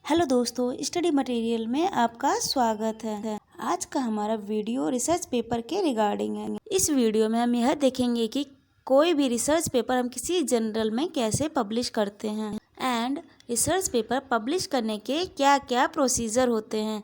Hello दोस्तों, study material में आपका स्वागत है। आज का हमारा वीडियो रिसर्च पेपर के रिगार्डिंग है। इस वीडियो में हम यह देखेंगे कि कोई भी रिसर्च पेपर हम किसी जर्नल में कैसे पब्लिश करते हैं एंड रिसर्च पेपर पब्लिश करने के क्या क्या प्रोसीजर होते हैं।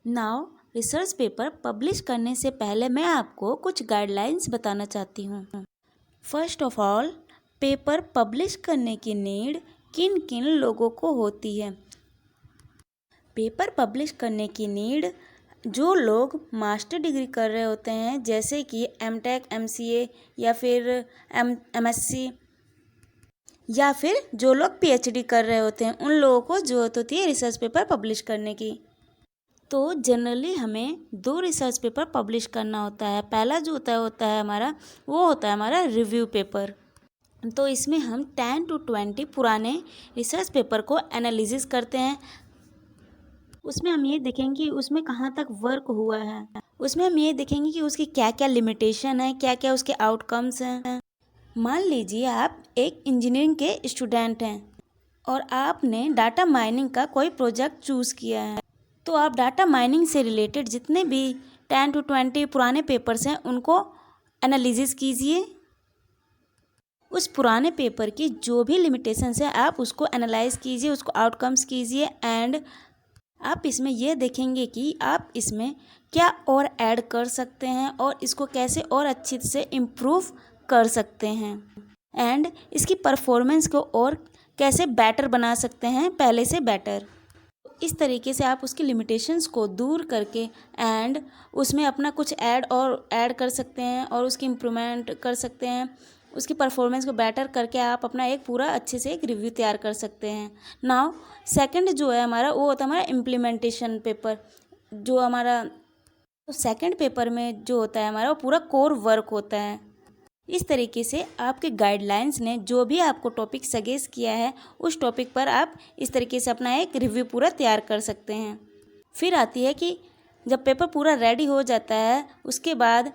नाउ रिसर्च पेपर पब्लिश करने से पहले मैं आपको कुछ गाइडलाइंस बताना चाहती हूँ। First of all, paper publish करने की नीड किन किन लोगों को होती है। पेपर पब्लिश करने की नीड जो लोग मास्टर डिग्री कर रहे होते हैं, जैसे कि एमटेक, एमसीए या फिर एमएससी, या फिर जो लोग पीएचडी कर रहे होते हैं, उन लोगों को ज़रूरत होती है रिसर्च पेपर पब्लिश करने की। तो जनरली हमें 2 रिसर्च पेपर पब्लिश करना होता है। पहला जो होता है हमारा, वो होता है हमारा रिव्यू पेपर। तो इसमें हम 10 to 20 पुराने रिसर्च पेपर को एनालिसिस करते हैं। उसमें हम ये देखेंगे कि उसमें कहाँ तक वर्क हुआ है। उसमें हम ये देखेंगे कि उसकी क्या क्या लिमिटेशन है, क्या क्या उसके आउटकम्स हैं। मान लीजिए आप एक इंजीनियरिंग के स्टूडेंट हैं और आपने डाटा माइनिंग का कोई प्रोजेक्ट चूज़ किया है, तो आप डाटा माइनिंग से रिलेटेड जितने भी 10 to 20 पुराने पेपर्स हैं उनको एनालिसिस कीजिए। उस पुराने पेपर की जो भी लिमिटेशंस है आप उसको एनालाइज कीजिए, उसको आउटकम्स कीजिए एंड आप इसमें यह देखेंगे कि आप इसमें क्या और ऐड कर सकते हैं और इसको कैसे और अच्छे से इम्प्रूव कर सकते हैं एंड इसकी परफॉर्मेंस को और कैसे बेटर बना सकते हैं, पहले से बेटर। इस तरीके से आप उसकी लिमिटेशंस को दूर करके एंड उसमें अपना कुछ ऐड कर सकते हैं और उसकी इम्प्रूवमेंट कर सकते हैं। उसकी परफॉर्मेंस को बेटर करके आप अपना एक पूरा अच्छे से एक रिव्यू तैयार कर सकते हैं। नाउ सेकंड जो है हमारा, वो होता है हमारा इम्प्लीमेंटेशन पेपर। जो हमारा सेकंड पेपर में जो होता है हमारा, वो पूरा कोर वर्क होता है। इस तरीके से आपके गाइडलाइंस ने जो भी आपको टॉपिक सजेस्ट किया है, उस टॉपिक पर आप इस तरीके से अपना एक रिव्यू पूरा तैयार कर सकते हैं। फिर आती है कि जब पेपर पूरा रेडी हो जाता है, उसके बाद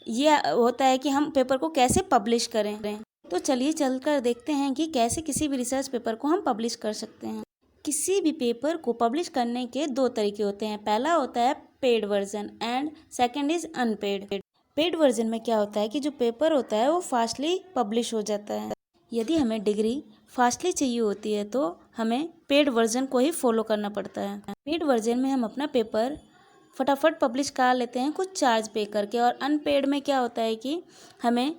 ये होता है कि हम पेपर को कैसे पब्लिश करें। तो चलिए चलकर देखते हैं कि कैसे किसी भी रिसर्च पेपर को हम पब्लिश कर सकते हैं। किसी भी पेपर को पब्लिश करने के 2 तरीके होते हैं। पहला होता है paid version and second is unpaid. Paid version में क्या होता है कि जो पेपर होता है वो फास्टली पब्लिश हो जाता है। यदि हमें डिग्री फास्टली चाहिए होती है तो हमें पेड वर्जन को ही फॉलो करना पड़ता है। पेड वर्जन में हम अपना पेपर फटाफट पब्लिश करा लेते हैं कुछ चार्ज पे करके। और अनपेड में क्या होता है कि हमें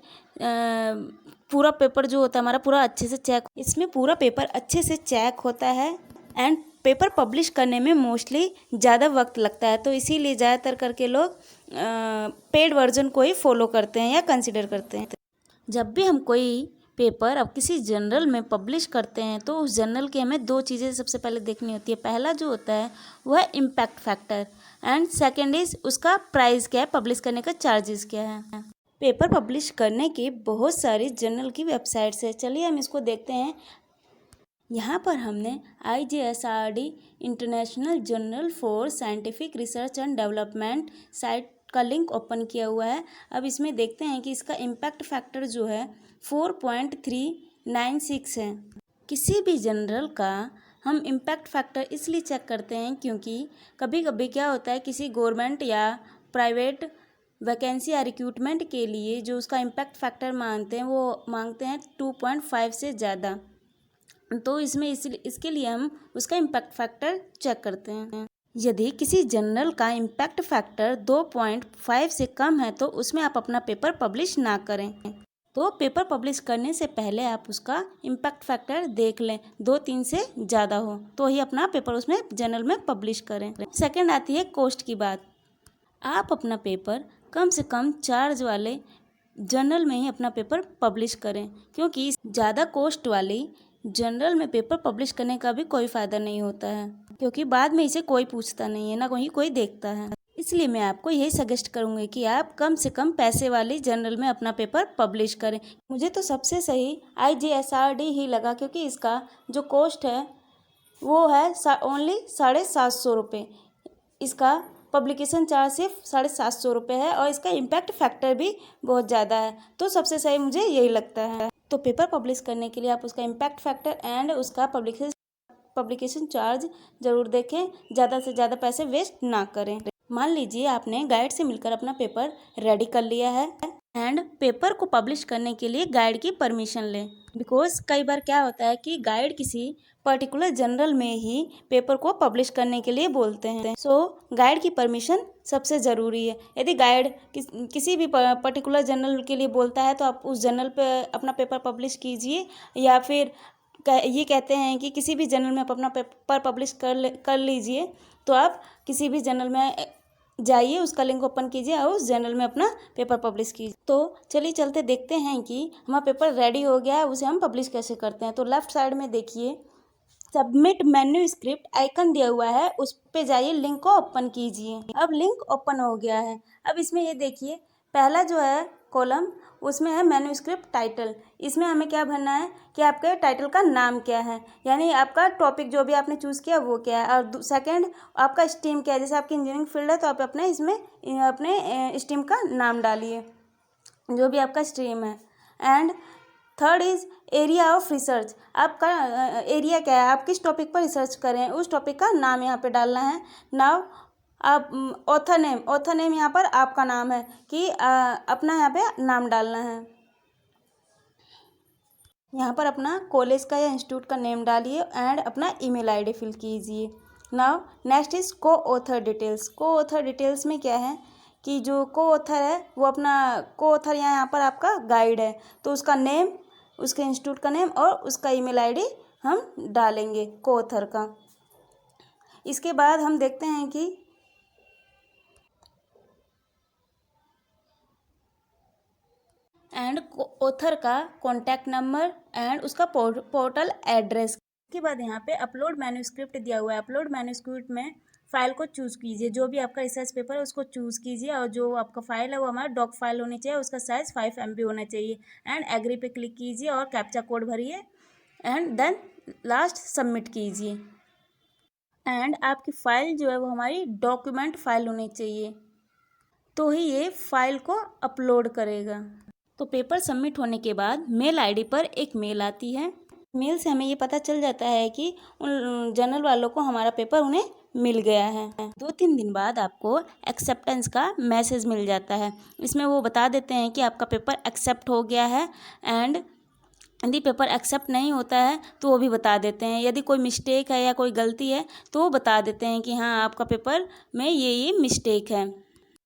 पूरा पेपर जो होता है हमारा पूरा अच्छे से चेक, इसमें पूरा पेपर अच्छे से चेक होता है एंड पेपर पब्लिश करने में मोस्टली ज़्यादा वक्त लगता है। तो इसीलिए ज़्यादातर करके लोग पेड वर्जन को ही फॉलो करते हैं या कंसिडर करते हैं। जब भी हम कोई पेपर अब किसी जर्नल में पब्लिश करते हैं तो उस जर्नल की हमें 2 चीज़ें सबसे पहले देखनी होती है। पहला जो होता है वह है impact factor and second is उसका प्राइस क्या है, पब्लिश करने का चार्जेस क्या है। पेपर पब्लिश करने की बहुत सारी जर्नल की वेबसाइट्स है। चलिए हम इसको देखते हैं। यहाँ पर हमने IJSRD international journal for scientific research and development site का लिंक ओपन किया हुआ है। अब इसमें देखते हैं कि इसका इम्पैक्ट फैक्टर जो है 4.396 है। किसी भी जर्नल का हम इम्पैक्ट फैक्टर इसलिए चेक करते हैं क्योंकि कभी कभी क्या होता है, किसी गवर्नमेंट या प्राइवेट वैकेंसी या रिक्रूटमेंट के लिए जो उसका इम्पैक्ट फैक्टर मांगते हैं वो मांगते हैं 2.5 से ज़्यादा। तो इसमें इसके लिए हम उसका इम्पैक्ट फैक्टर चेक करते हैं। यदि किसी जर्नल का इम्पैक्ट फैक्टर 2.5 से कम है तो उसमें आप अपना पेपर पब्लिश ना करें। तो पेपर पब्लिश करने से पहले आप उसका इम्पैक्ट फैक्टर देख लें, 2-3 से ज़्यादा हो तो ही अपना पेपर उसमें जर्नल में पब्लिश करें। सेकंड आती है कॉस्ट की बात। आप अपना पेपर कम से कम चार्ज वाले जर्नल में ही अपना पेपर पब्लिश करें, क्योंकि ज़्यादा कॉस्ट वाली जर्नल में पेपर पब्लिश करने का भी कोई फ़ायदा नहीं होता है, क्योंकि बाद में इसे कोई पूछता नहीं है, ना कोई देखता है। इसलिए मैं आपको यही सजेस्ट करूँगी कि आप कम से कम पैसे वाली जर्नल में अपना पेपर पब्लिश करें। मुझे तो सबसे सही IJSRD ही लगा, क्योंकि इसका जो कॉस्ट है वो है ओनली 750 रुपये। इसका पब्लिकेशन चार्ज सिर्फ 750 रुपये है और इसका इम्पैक्ट फैक्टर भी बहुत ज़्यादा है। तो सबसे सही मुझे यही लगता है। तो पेपर पब्लिश करने के लिए आप उसका इम्पैक्ट फैक्टर एंड उसका पब्लिकेशन चार्ज ज़रूर देखें, ज़्यादा से ज़्यादा पैसे वेस्ट ना करें। मान लीजिए आपने गाइड से मिलकर अपना पेपर रेडी कर लिया है एंड पेपर को पब्लिश करने के लिए गाइड की परमिशन लें। बिकॉज कई बार क्या होता है कि गाइड किसी पर्टिकुलर जर्नल में ही पेपर को पब्लिश करने के लिए बोलते हैं। सो गाइड की परमिशन सबसे ज़रूरी है। यदि गाइड किसी भी पर्टिकुलर जर्नल के लिए बोलता है तो आप उस जर्नल पे अपना पेपर पब्लिश कीजिए, या फिर ये कहते हैं कि किसी भी जर्नल में आप अपना पेपर पब्लिश कर लीजिए, तो आप किसी भी जर्नल में जाइए, उसका लिंक ओपन कीजिए और उस जर्नल में अपना पेपर पब्लिश कीजिए। तो चलिए चलते देखते हैं कि हमारा पेपर रेडी हो गया है, उसे हम पब्लिश कैसे करते हैं। तो लेफ्ट साइड में देखिए सबमिट मैन्युस्क्रिप्ट आइकन दिया हुआ है, उस पे जाइए, लिंक को ओपन कीजिए। अब लिंक ओपन हो गया है। अब इसमें ये देखिए पहला जो है कॉलम, उसमें है मैन्युस्क्रिप्ट टाइटल। इसमें हमें क्या भरना है कि आपके टाइटल का नाम क्या है, यानी आपका टॉपिक जो भी आपने चूज़ किया वो क्या है, और सेकंड आपका स्ट्रीम क्या है। जैसे आपकी इंजीनियरिंग फील्ड है तो आप अपने इसमें अपने स्ट्रीम का नाम डालिए, जो भी आपका स्ट्रीम है। And third is area of research, आपका एरिया क्या है, आप किस टॉपिक पर रिसर्च करें, उस टॉपिक का नाम यहाँ पे डालना है। नाउ आप ऑथर नेम यहाँ पर आपका नाम है कि अपना यहाँ पे नाम डालना है। यहाँ पर अपना कॉलेज का या इंस्टीट्यूट का नेम डालिए एंड अपना ईमेल आईडी फिल कीजिए। नाउ नेक्स्ट इज को ऑथर डिटेल्स। को ऑथर डिटेल्स में क्या है कि जो को ऑथर है वो अपना को ऑथर यहाँ पर आपका गाइड है, तो उसका नेम, उसके इंस्टीट्यूट का नेम और उसका ईमेल आईडी हम डालेंगे को ऑथर का। इसके बाद हम देखते हैं कि एंड ऑथर का कॉन्टैक्ट नंबर एंड उसका पोर्टल एड्रेस। के बाद यहाँ पे अपलोड मैन्युस्क्रिप्ट दिया हुआ है। अपलोड मैन्युस्क्रिप्ट में फाइल को चूज़ कीजिए, जो भी आपका रिसर्च पेपर है उसको चूज़ कीजिए, और जो आपका फाइल है वो हमारा डॉक फाइल होनी चाहिए, उसका साइज़ 5 MB होना चाहिए। एंड एग्री पे क्लिक कीजिए और कैप्चा कोड भरिए एंड देन लास्ट सबमिट कीजिए। एंड आपकी फ़ाइल जो है वो हमारी डॉक्यूमेंट फाइल होनी चाहिए, तो ही ये फाइल को अपलोड करेगा। तो पेपर सबमिट होने के बाद मेल आईडी पर एक मेल आती है। मेल से हमें ये पता चल जाता है कि उन जर्नल वालों को हमारा पेपर उन्हें मिल गया है। 2-3 दिन बाद आपको एक्सेप्टेंस का मैसेज मिल जाता है। इसमें वो बता देते हैं कि आपका पेपर एक्सेप्ट हो गया है, एंड यदि पेपर एक्सेप्ट नहीं होता है तो वो भी बता देते हैं। यदि कोई मिस्टेक है या कोई गलती है तो वो बता देते हैं कि हाँ आपका पेपर में ये मिस्टेक है,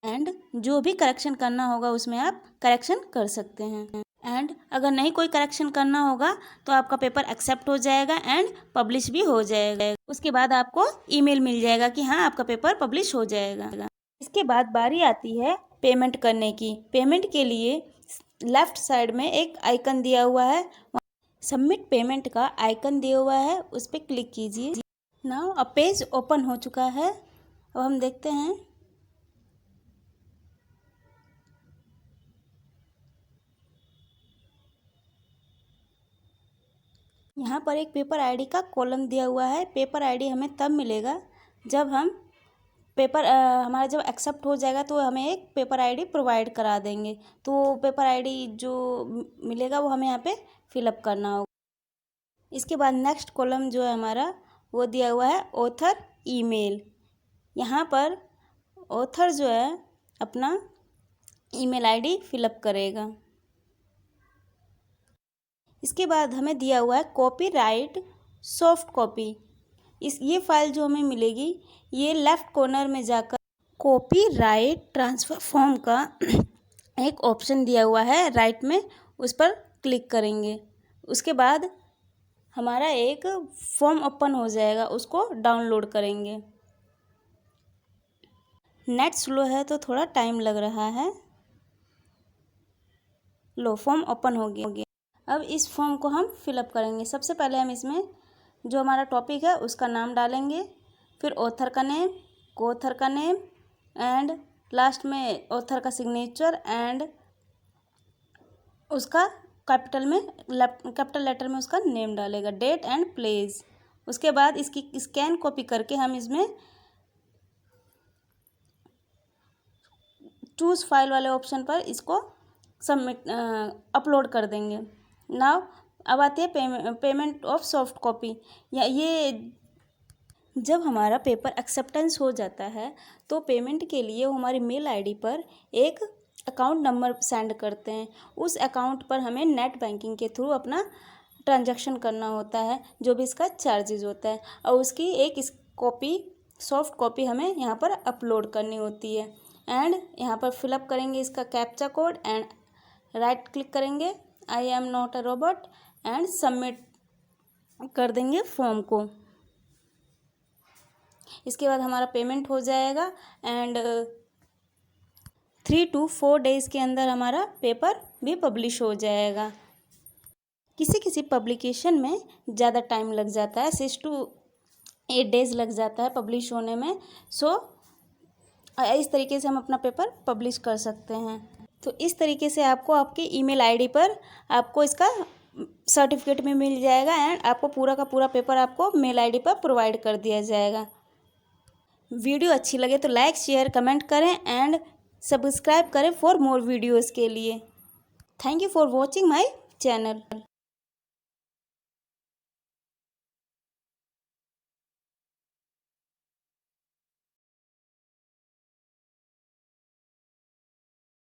एंड जो भी करेक्शन करना होगा उसमें आप करेक्शन कर सकते हैं। एंड अगर नहीं कोई करेक्शन करना होगा तो आपका पेपर एक्सेप्ट हो जाएगा एंड पब्लिश भी हो जाएगा। उसके बाद आपको ईमेल मिल जाएगा कि हाँ आपका पेपर पब्लिश हो जाएगा। इसके बाद बारी आती है पेमेंट करने की। पेमेंट के लिए लेफ्ट साइड में एक आइकन दिया हुआ है, सबमिट पेमेंट का आइकन दिया हुआ है, उस पर क्लिक कीजिए। नाउ अ पेज ओपन हो चुका है। अब हम देखते हैं यहाँ पर एक पेपर आईडी का कॉलम दिया हुआ है। पेपर आईडी हमें तब मिलेगा जब हम पेपर हमारा जब एक्सेप्ट हो जाएगा तो हमें एक पेपर आईडी प्रोवाइड करा देंगे। तो पेपर आईडी जो मिलेगा वो हमें यहाँ पे फिलअप करना होगा। इसके बाद नेक्स्ट कॉलम जो है हमारा वो दिया हुआ है ऑथर ईमेल। यहाँ पर ऑथर जो है अपना ईमेल आईडी फिलअप करेगा। इसके बाद हमें दिया हुआ है कॉपीराइट सॉफ्ट कॉपी। ये फाइल जो हमें मिलेगी ये लेफ़्ट कॉर्नर में जाकर कॉपीराइट ट्रांसफ़र फॉर्म का एक ऑप्शन दिया हुआ है राइट में, उस पर क्लिक करेंगे। उसके बाद हमारा एक फॉर्म ओपन हो जाएगा, उसको डाउनलोड करेंगे। नेट स्लो है तो थोड़ा टाइम लग रहा है। लो फॉर्म ओपन हो गया। अब इस फॉर्म को हम फिलअप करेंगे। सबसे पहले हम इसमें जो हमारा टॉपिक है उसका नाम डालेंगे, फिर ऑथर का नेम, को ऑथर का नेम, एंड लास्ट में ऑथर का सिग्नेचर एंड उसका कैपिटल लेटर में उसका नेम डालेगा, डेट एंड प्लेस। उसके बाद इसकी स्कैन कॉपी करके हम इसमें चूज़ फाइल वाले ऑप्शन पर इसको सबमिट अपलोड कर देंगे। नाउ अब आती है पेमेंट ऑफ सॉफ्ट कॉपी। या ये जब हमारा पेपर एक्सेप्टेंस हो जाता है तो पेमेंट के लिए वो हमारी मेल आईडी पर एक अकाउंट नंबर सेंड करते हैं। उस अकाउंट पर हमें नेट बैंकिंग के थ्रू अपना ट्रांजैक्शन करना होता है, जो भी इसका चार्जेस होता है, और उसकी एक कॉपी, सॉफ्ट कॉपी हमें यहाँ पर अपलोड करनी होती है। एंड यहाँ पर फिलअप करेंगे इसका captcha code and right click करेंगे I am not a robot and submit कर देंगे फॉर्म को। इसके बाद हमारा पेमेंट हो जाएगा एंड 3 to 4 डेज़ के अंदर हमारा पेपर भी पब्लिश हो जाएगा। किसी किसी पब्लिकेशन में ज़्यादा टाइम लग जाता है, 6 to 8 डेज़ लग जाता है पब्लिश होने में। इस तरीके से हम अपना पेपर पब्लिश कर सकते हैं। तो इस तरीके से आपको आपकी ईमेल आईडी पर आपको इसका सर्टिफिकेट भी मिल जाएगा एंड आपको पूरा का पूरा पेपर आपको मेल आईडी पर प्रोवाइड कर दिया जाएगा। वीडियो अच्छी लगे तो लाइक, शेयर, कमेंट करें एंड सब्सक्राइब करें फॉर मोर वीडियोज़ के लिए। Thank you for watching my channel.